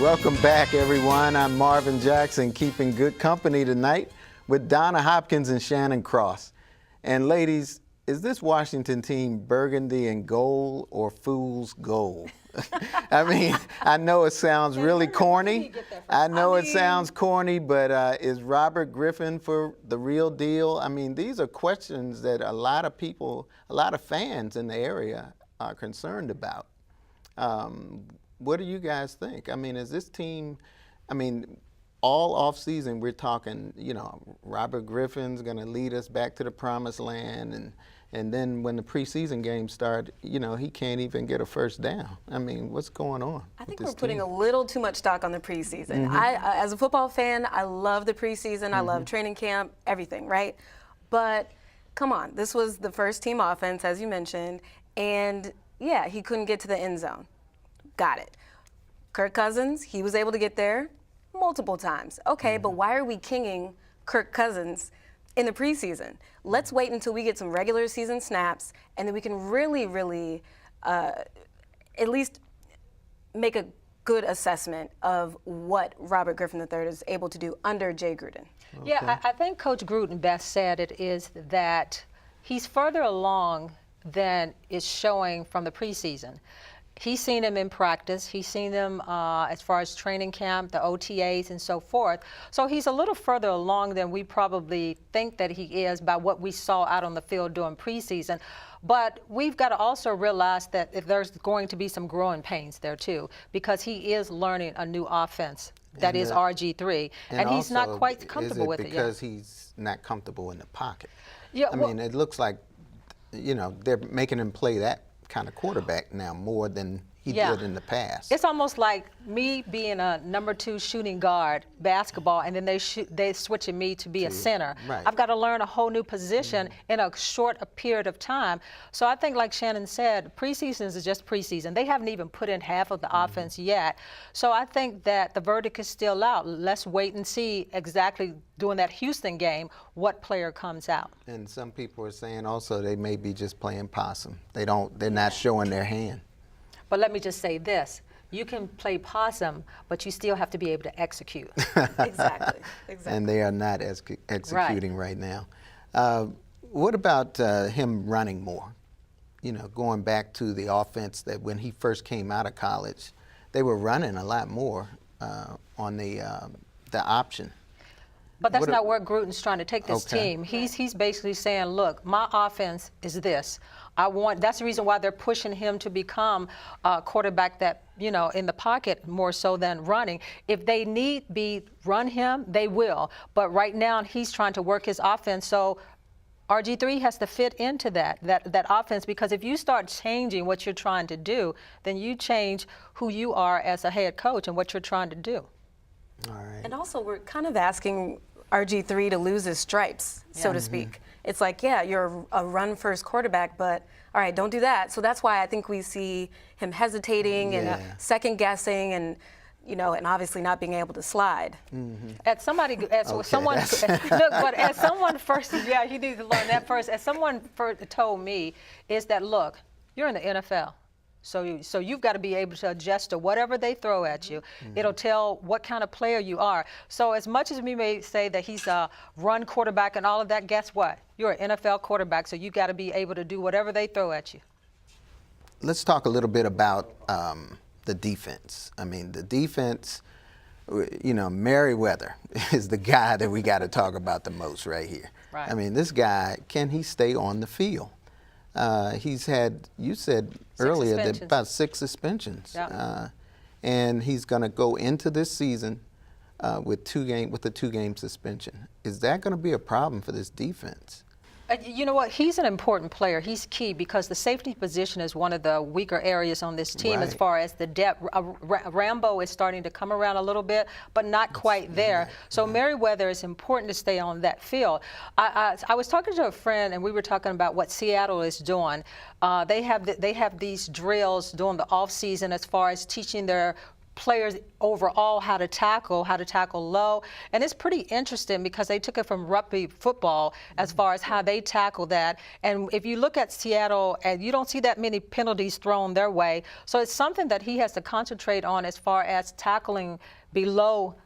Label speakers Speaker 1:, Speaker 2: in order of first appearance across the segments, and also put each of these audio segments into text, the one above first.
Speaker 1: Welcome back, everyone. I'm Marvin Jackson, keeping good company tonight with Donna Hopkins and Shannon Cross. And ladies, is this Washington team burgundy and gold or fool's gold? I mean, I know it sounds really corny. It sounds corny, but is Robert Giffin for the real deal? I mean, these are questions that a lot of people, a lot of fans in the area are concerned about. What do you guys think? I mean, is this team, all offseason we're talking, Robert Griffin's going to lead us back to the promised land, and then when the preseason games start, he can't even get a first down. I mean, what's going on?
Speaker 2: I think we're putting a little too much stock on the preseason. As a football fan, I love the preseason. I love training camp, everything, right? But come on, this was the first team offense, as you mentioned, and yeah, he couldn't get to the end zone. Got it. Kirk Cousins, he was able to get there multiple times. Okay, but why are we kinging Kirk Cousins in the preseason? Let's wait until we get some regular season snaps, and then we can really, at least make a good assessment of what Robert Giffin III is able to do under Jay Gruden.
Speaker 3: Okay. Yeah, I think Coach Gruden best said it is that he's further along than is showing from the preseason. He's seen them in practice. He's seen them as far as training camp, the OTAs, and so forth. So he's a little further along than we probably think that he is by what we saw out on the field during preseason. But we've got to also realize that if there's going to be some growing pains there too, because he is learning a new offense that is RG3, and he's not quite comfortable with it yet.
Speaker 1: Because he's not comfortable in the pocket. Yeah, I mean, it looks like, they're making him play that kind of quarterback now more than he did in the past.
Speaker 3: It's almost like me being a #2 shooting guard basketball, and then they switching me to be a center.
Speaker 1: Right.
Speaker 3: I've got to learn a whole new position in a short period of time. So I think, like Shannon said, preseason is just preseason. They haven't even put in half of the offense yet. So I think that the verdict is still out. Let's wait and see exactly during that Houston game what player comes out.
Speaker 1: And some people are saying also they may be just playing possum. They're not showing their hand.
Speaker 3: But let me just say this. You can play possum, but you still have to be able to execute.
Speaker 2: Exactly.
Speaker 1: And they are not executing right now. What about him running more? Going back to the offense that when he first came out of college, they were running a lot more on the option.
Speaker 3: But that's not where Gruden's trying to take this team. He's basically saying, look, my offense is this. That's the reason why they're pushing him to become a quarterback that, in the pocket more so than running. If they need be run him, they will. But right now he's trying to work his offense. So RG3 has to fit into that offense, because if you start changing what you're trying to do, then you change who you are as a head coach and what you're trying to do.
Speaker 1: All right.
Speaker 2: And also, we're kind of asking RG3 to lose his stripes, so to speak. It's like, yeah, you're a run-first quarterback, but all right, don't do that. So that's why I think we see him hesitating and second-guessing, and and obviously not being able to slide.
Speaker 3: As someone first, you need to learn that first. As someone first told me, is that look, you're in the NFL. So you've got to be able to adjust to whatever they throw at you. It'll tell what kind of player you are. So as much as we may say that he's a run quarterback and all of that, guess what? You're an NFL quarterback, so you've got to be able to do whatever they throw at you.
Speaker 1: Let's talk a little bit about the defense. I mean, the defense, Merriweather is the guy that we got to talk about the most right here.
Speaker 3: Right.
Speaker 1: I mean, this guy, can he stay on the field? He's had, you said earlier, that about 6 suspensions.
Speaker 3: Yeah.
Speaker 1: And he's going to go into this season with a 2-game suspension. Is that going to be a problem for this defense?
Speaker 3: You know what? He's an important player. He's key because the safety position is one of the weaker areas on this team as far as the depth. Rambo is starting to come around a little bit, but not quite there. So Merriweather is important to stay on that field. I was talking to a friend, and we were talking about what Seattle is doing. They have these drills during the off season as far as teaching their players overall how to tackle low. And it's pretty interesting because they took it from rugby football as far as how they tackle that. And if you look at Seattle, and you don't see that many penalties thrown their way. So it's something that he has to concentrate on as far as tackling below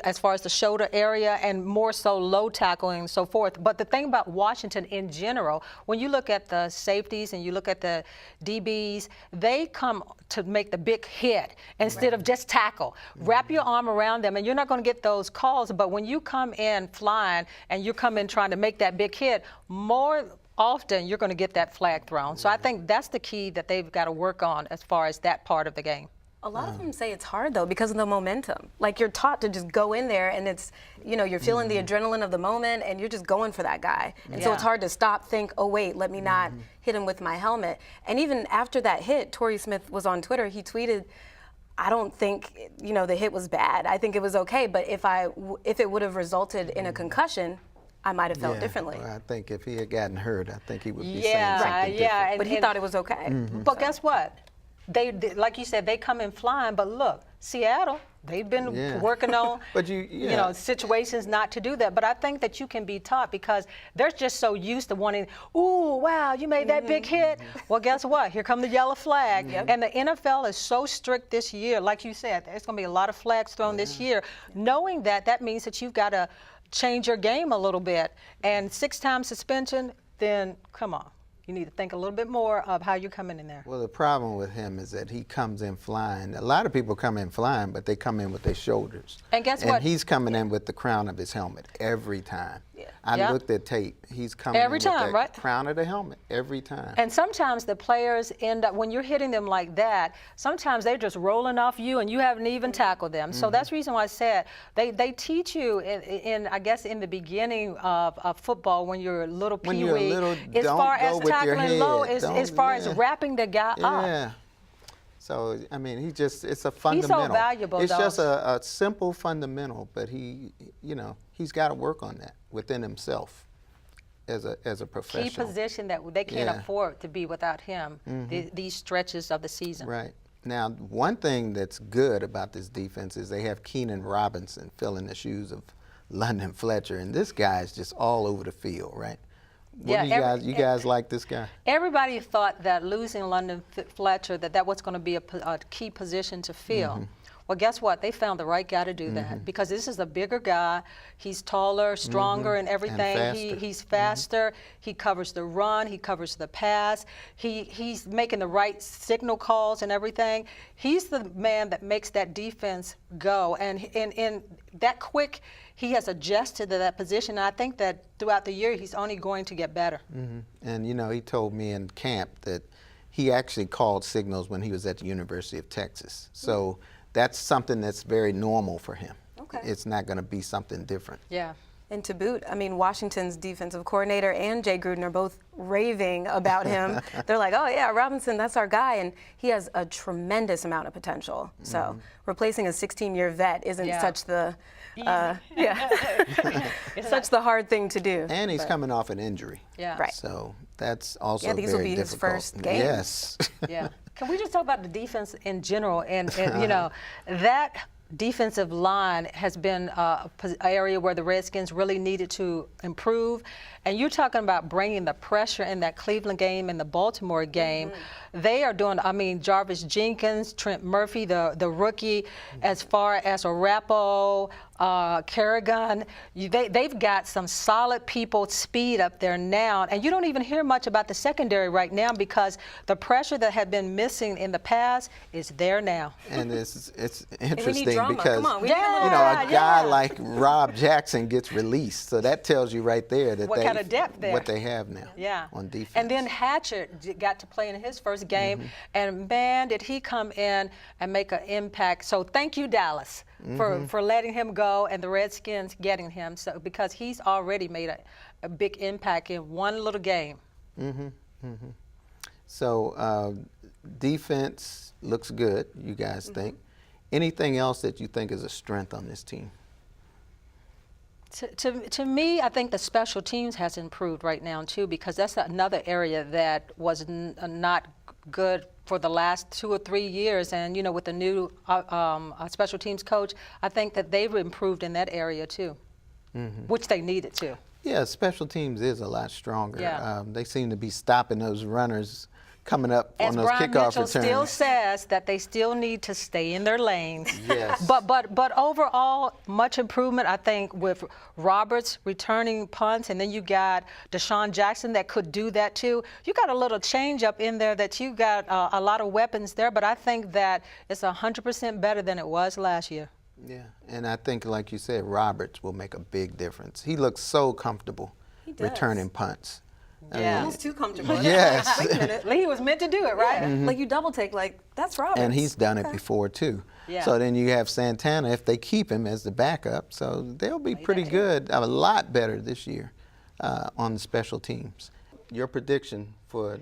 Speaker 3: as far as the shoulder area, and more so low tackling and so forth. But the thing about Washington in general, when you look at the safeties and you look at the DBs, they come to make the big hit instead of just tackle. Wrap your arm around them, and you're not going to get those calls. But when you come in flying and you come in trying to make that big hit, more often you're going to get that flag thrown. So I think that's the key that they've got to work on as far as that part of the game.
Speaker 2: A lot of them say it's hard, though, because of the momentum. Like, you're taught to just go in there, and it's, you're feeling the adrenaline of the moment, and you're just going for that guy. And so it's hard to stop, think, oh, wait, let me not hit him with my helmet. And even after that hit, Torrey Smith was on Twitter. He tweeted, I don't think, the hit was bad. I think it was okay. But if it would have resulted in a concussion, I might have felt differently.
Speaker 1: Well, I think if he had gotten hurt, I think he would be saying something different.
Speaker 2: But he thought it was okay.
Speaker 3: But guess what? They, like you said, they come in flying, but look, Seattle, they've been working on situations not to do that. But I think that you can be taught, because they're just so used to wanting, ooh, wow, you made that big hit. Well, guess what? Here come the yellow flag. And the NFL is so strict this year. Like you said, there's going to be a lot of flags thrown this year. Knowing that means that you've got to change your game a little bit. And 6-time suspension, then come on. You need to think a little bit more of how you're coming in there.
Speaker 1: Well, the problem with him is that he comes in flying. A lot of people come in flying, but they come in with their shoulders.
Speaker 3: And guess what?
Speaker 1: And he's coming in with the crown of his helmet every time. I looked at tape. He's coming in with the crown of the helmet every time.
Speaker 3: And sometimes the players end up, when you're hitting them like that, sometimes they're just rolling off you and you haven't even tackled them. So that's the reason why I said they teach you I guess in the beginning of football, when you're a little peewee, as far as tackling low, as far as wrapping the guy up.
Speaker 1: Yeah. So, I mean, it's a fundamental.
Speaker 3: He's so valuable,
Speaker 1: It's just a simple fundamental, but he's got to work on that within himself as a professional.
Speaker 3: Key position that they can't afford to be without him, these stretches of the season.
Speaker 1: Right. Now, one thing that's good about this defense is they have Keenan Robinson filling the shoes of London Fletcher, and this guy is just all over the field, right? You guys like this guy? Everybody
Speaker 3: thought that losing London Fletcher, that was going to be a key position to fill. Well, guess what? They found the right guy to do that, because this is a bigger guy. He's taller, stronger, and everything.
Speaker 1: And
Speaker 3: he's faster. He covers the run. He covers the pass. He's making the right signal calls and everything. He's the man that makes that defense go. And that quick, he has adjusted to that position. And I think that throughout the year, he's only going to get better.
Speaker 1: And, he told me in camp that he actually called signals when he was at the University of Texas. So that's something that's very normal for him. It's not going to be something different.
Speaker 3: Yeah.
Speaker 2: And to boot, I mean, Washington's defensive coordinator and Jay Gruden are both raving about him. They're like, oh, yeah, Robinson, that's our guy. And he has a tremendous amount of potential. So replacing a 16-year vet isn't such the such the hard thing to do.
Speaker 1: And he's coming off an injury.
Speaker 3: Yeah.
Speaker 2: Right.
Speaker 1: So that's also
Speaker 2: these
Speaker 1: very
Speaker 2: will be
Speaker 1: difficult.
Speaker 2: his first game.
Speaker 1: Yes.
Speaker 3: Yeah. Can we just talk about the defense in general? And that defensive line has been an area where the Redskins really needed to improve. And you're talking about bringing the pressure in that Cleveland game and the Baltimore game. They are doing, Jarvis Jenkins, Trent Murphy, the rookie, as far as Arapo, Kerrigan. They've got some solid people, speed up there now. And you don't even hear much about the secondary right now, because the pressure that had been missing in the past is there now.
Speaker 1: And it's interesting
Speaker 2: we need drama.
Speaker 1: because
Speaker 2: Come on,
Speaker 1: a guy like Rob Jackson gets released. So that tells you right there that
Speaker 3: what kind of depth there.
Speaker 1: What they have now on defense.
Speaker 3: And then Hatcher got to play in his first game, and man, did he come in and make an impact. So thank you, Dallas, for letting him go, and the Redskins getting him, because he's already made a big impact in one little game.
Speaker 1: So defense looks good, you guys think. Anything else that you think is a strength on this team?
Speaker 3: To me, I think the special teams has improved right now too, because that's another area that was not good for the last 2 or 3 years, and with the new special teams coach, I think that they've improved in that area too, which they needed to.
Speaker 1: Yeah, special teams is a lot stronger.
Speaker 3: Yeah.
Speaker 1: They seem to be stopping those runners coming up on those
Speaker 3: Brian
Speaker 1: kickoff
Speaker 3: Mitchell
Speaker 1: returns.
Speaker 3: still says that they still need to stay in their lanes.
Speaker 1: Yes.
Speaker 3: But overall, much improvement, I think, with Roberts returning punts, and then you got Deshaun Jackson that could do that too. You got a little change up in there that you got a lot of weapons there, but I think that it's 100% better than it was last year.
Speaker 1: Yeah, and I think, like you said, Roberts will make a big difference. He looks so comfortable returning punts.
Speaker 3: Yeah.
Speaker 2: Almost too comfortable.
Speaker 1: Yes.
Speaker 2: Wait a minute.
Speaker 3: He was meant to do it, right?
Speaker 2: Yeah. Like you double take, like that's Roberts.
Speaker 1: And he's done it before too.
Speaker 3: Yeah.
Speaker 1: So then you have Santana if they keep him as the backup. So they'll be pretty good, a lot better this year on the special teams. Your prediction for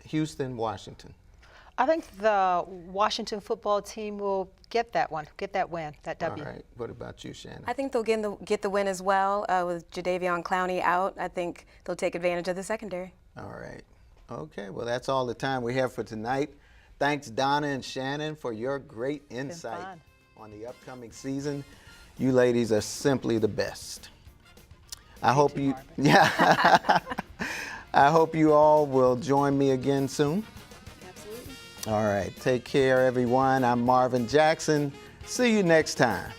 Speaker 1: Houston, Washington?
Speaker 3: I think the Washington football team will get that win, that W.
Speaker 1: All right. What about you, Shannon?
Speaker 2: I think they'll get the win as well with Jadeveon Clowney out. I think they'll take advantage of the secondary.
Speaker 1: All right. Okay. Well, that's all the time we have for tonight. Thanks, Donna and Shannon, for your great insight on the upcoming season. You ladies are simply the best. I hope you I hope you all will join me again soon.
Speaker 2: Absolutely.
Speaker 1: All right. Take care, everyone. I'm Marvin Jackson. See you next time.